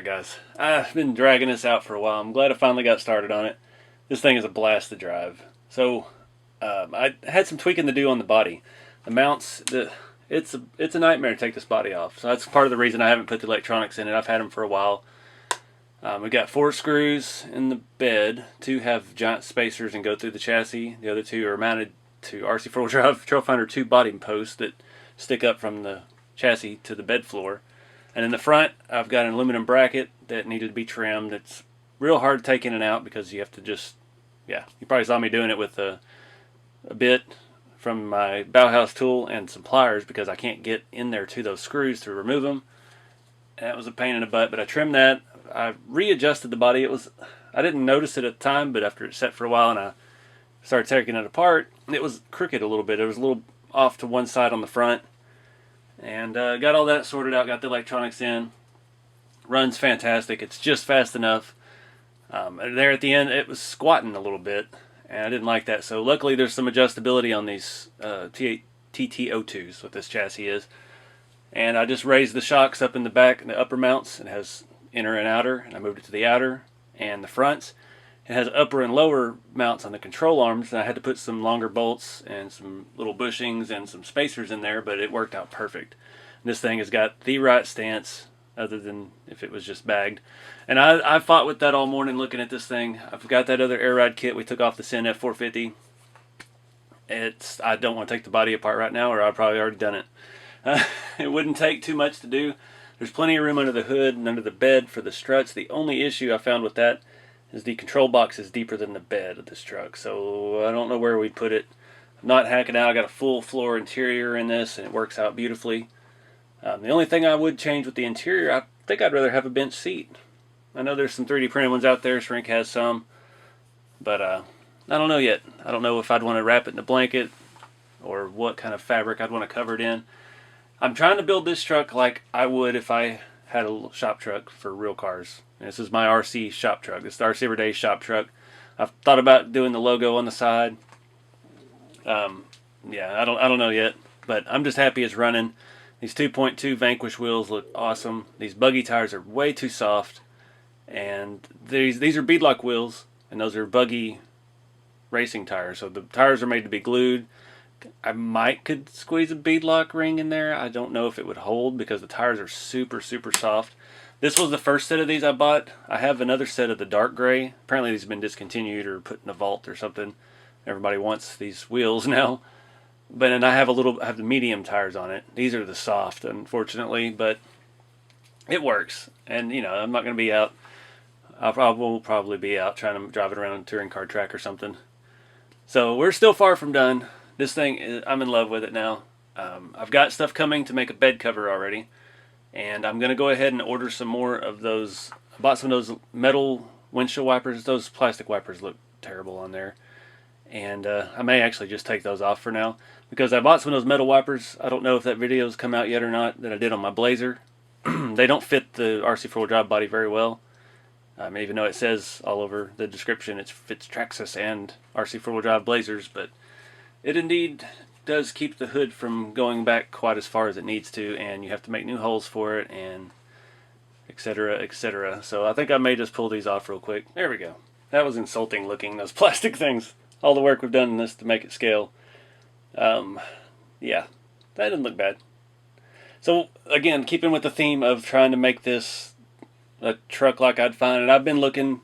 guys, I've been dragging this out for a while. I'm glad I finally got started on it. This thing is a blast to drive. So I had some tweaking to do on the body. The mounts, it's a nightmare to take this body off. So that's part of the reason I haven't put the electronics in it. I've had them for a while. We got 4 screws in the bed. 2 have giant spacers and go through the chassis. The other 2 are mounted to RC 4-wheel drive Trail Finder 2 body posts that stick up from the chassis to the bed floor. And in the front, I've got an aluminum bracket that needed to be trimmed. It's real hard to take in and out because you have to just, you probably saw me doing it with a bit from my Bauhaus tool and some pliers because I can't get in there to those screws to remove them. And that was a pain in the butt, but I trimmed that. I readjusted the body. I didn't notice it at the time, but after it set for a while and I started taking it apart, it was crooked a little bit. It was a little off to one side on the front. And got all that sorted out, got the electronics in. Runs fantastic. It's just fast enough. There at the end, it was squatting a little bit, and I didn't like that. So luckily there's some adjustability on these TT02s, what this chassis is. And I just raised the shocks up in the back and the upper mounts. It has inner and outer, and I moved it to the outer and the fronts. It has upper and lower mounts on the control arms, and I had to put some longer bolts and some little bushings and some spacers in there, but it worked out perfect. And this thing has got the right stance, other than if it was just bagged. And I fought with that all morning looking at this thing. I've got that other air ride kit we took off the Sin F450. I don't want to take the body apart right now, or I've probably already done it. It wouldn't take too much to do. There's plenty of room under the hood and under the bed for the struts. The only issue I found with that is the control box is deeper than the bed of this truck, so I don't know where we'd put it. I'm not hacking out. I got a full floor interior in this, and it works out beautifully. The only thing I would change with the interior, I think I'd rather have a bench seat. I know there's some 3D printed ones out there. Shrink has some, but I don't know yet. I don't know if I'd want to wrap it in a blanket or what kind of fabric I'd want to cover it in. I'm trying to build this truck like I would if I had a shop truck for real cars. This is my RC shop truck. This is the RC Everyday shop truck. I've thought about doing the logo on the side. I don't know yet, but I'm just happy it's running. These 2.2 Vanquish wheels look awesome. These buggy tires are way too soft, and these are beadlock wheels, and those are buggy racing tires. So the tires are made to be glued. I could squeeze a beadlock ring in there. I don't know if it would hold because the tires are super, super soft. This was the first set of these I bought. I have another set of the dark gray. Apparently these have been discontinued or put in a vault or something. Everybody wants these wheels now. But then I have the medium tires on it. These are the soft, unfortunately, but it works. And I'm not going to be out. Will probably be out trying to drive it around a touring car track or something. So we're still far from done. This thing, I'm in love with it now. I've got stuff coming to make a bed cover already. And I'm going to go ahead and order some more of those. I bought some of those metal windshield wipers. Those plastic wipers look terrible on there. And I may actually just take those off for now. Because I bought some of those metal wipers. I don't know if that video's come out yet or not that I did on my Blazer. They don't fit the RC 4-wheel drive body very well. Even though it says all over the description it fits Traxxas and RC 4-wheel drive Blazers. But it indeed does keep the hood from going back quite as far as it needs to, and you have to make new holes for it, and etc, etc. So I think I may just pull these off real quick. There we go. That was insulting looking, those plastic things. All the work we've done in this to make it scale. Yeah, that didn't look bad. So again, keeping with the theme of trying to make this a truck like I'd find it, I've been looking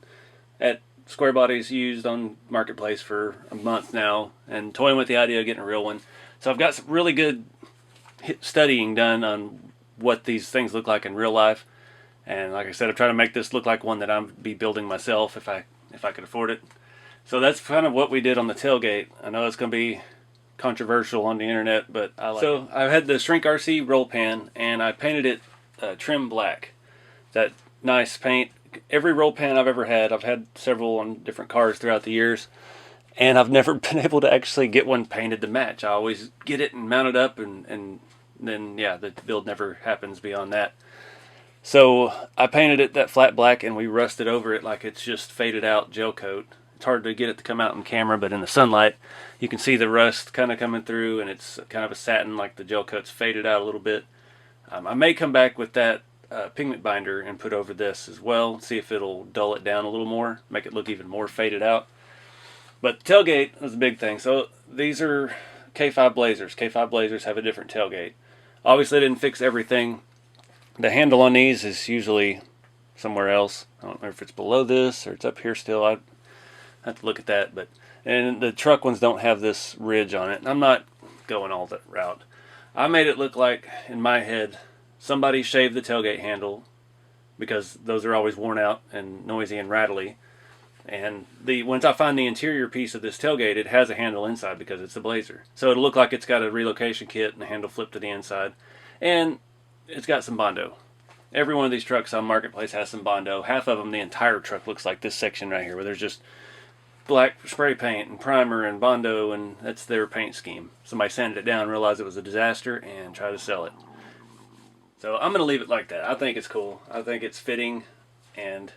at Squarebodies used on Marketplace for a month now and toying with the idea of getting a real one. So I've got some really good studying done on what these things look like in real life. And like I said, I'm trying to make this look like one that I'd be building myself if I could afford it. So that's kind of what we did on the tailgate. I know it's going to be controversial on the internet, but I like it. So I had the Shrink RC roll pan, and I painted it trim black. That nice paint. Every roll pan I've ever had, I've had several on different cars throughout the years, and I've never been able to actually get one painted to match. I always get it and mount it up, and then the build never happens beyond that. So I painted it that flat black, and we rusted over it like it's just faded out gel coat. It's hard to get it to come out in camera, but in the sunlight you can see the rust kind of coming through, and it's kind of a satin, like the gel coat's faded out a little bit. I may come back with that pigment binder and put over this as well. See if it'll dull it down a little more, make it look even more faded out. But the tailgate was a big thing. So these are K5 Blazers. K5 Blazers have a different tailgate. Obviously, I didn't fix everything. The handle on these is usually somewhere else. I don't know if it's below this or it's up here still. I have to look at that. And the truck ones don't have this ridge on it. And I'm not going all that route. I made it look like, in my head, somebody shaved the tailgate handle, because those are always worn out and noisy and rattly. And once I find the interior piece of this tailgate, it has a handle inside because it's a Blazer. So it'll look like it's got a relocation kit and the handle flipped to the inside. And it's got some bondo. Every one of these trucks on Marketplace has some bondo. Half of them, the entire truck looks like this section right here, where there's just black spray paint and primer and bondo, and that's their paint scheme. Somebody sanded it down, realized it was a disaster, and tried to sell it. So I'm going to leave it like that. I think it's cool. I think it's fitting, and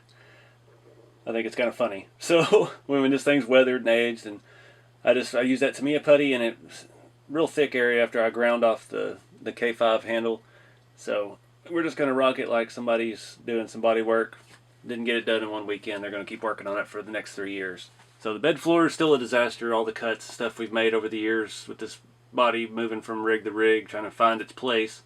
I think it's kind of funny. So when this thing's weathered and aged, and I use that Tamiya putty, and it's real thick area after I ground off the K5 handle. So we're just going to rock it like somebody's doing some body work. Didn't get it done in one weekend. They're going to keep working on it for the next 3 years. So the bed floor is still a disaster. All the cuts and stuff we've made over the years with this body moving from rig to rig, trying to find its place.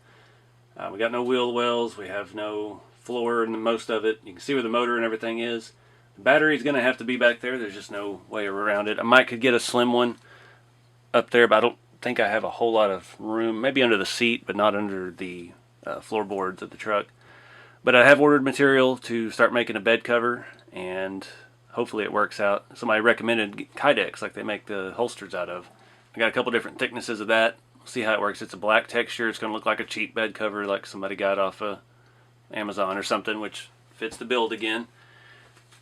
We got no wheel wells. We have no floor in most of it. You can see where the motor and everything is. The battery's going to have to be back there. There's just no way around it. I could get a slim one up there, but I don't think I have a whole lot of room. Maybe under the seat, but not under the floorboards of the truck. But I have ordered material to start making a bed cover, and hopefully it works out. Somebody recommended Kydex, like they make the holsters out of. I got a couple different thicknesses of that. We'll see how it works. It's a black texture. It's going to look like a cheap bed cover, like somebody got off of Amazon or something, which fits the build again.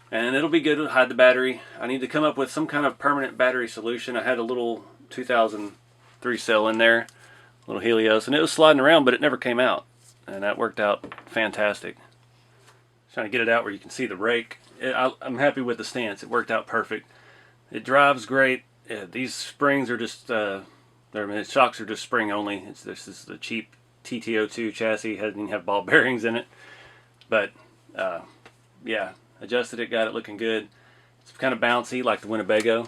And it'll be good to hide the battery. I need to come up with some kind of permanent battery solution. I had a little 2003 cell in there, a little Helios, and it was sliding around, but it never came out. And that worked out fantastic. Trying to get it out where you can see the rake. I'm happy with the stance. It worked out perfect. It drives great. These springs are just, shocks are just spring only. This is the cheap TTO2 chassis. It doesn't even have ball bearings in it. But, yeah, adjusted it, got it looking good. It's kind of bouncy like the Winnebago.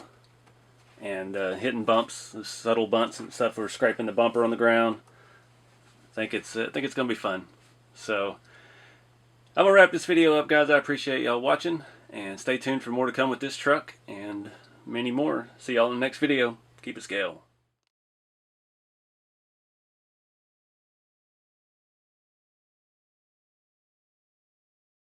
And hitting bumps, subtle bumps and stuff. We're scraping the bumper on the ground. I think it's going to be fun. So I'm going to wrap this video up, guys. I appreciate y'all watching, and stay tuned for more to come with this truck and many more. See y'all in the next video. Keep it scale.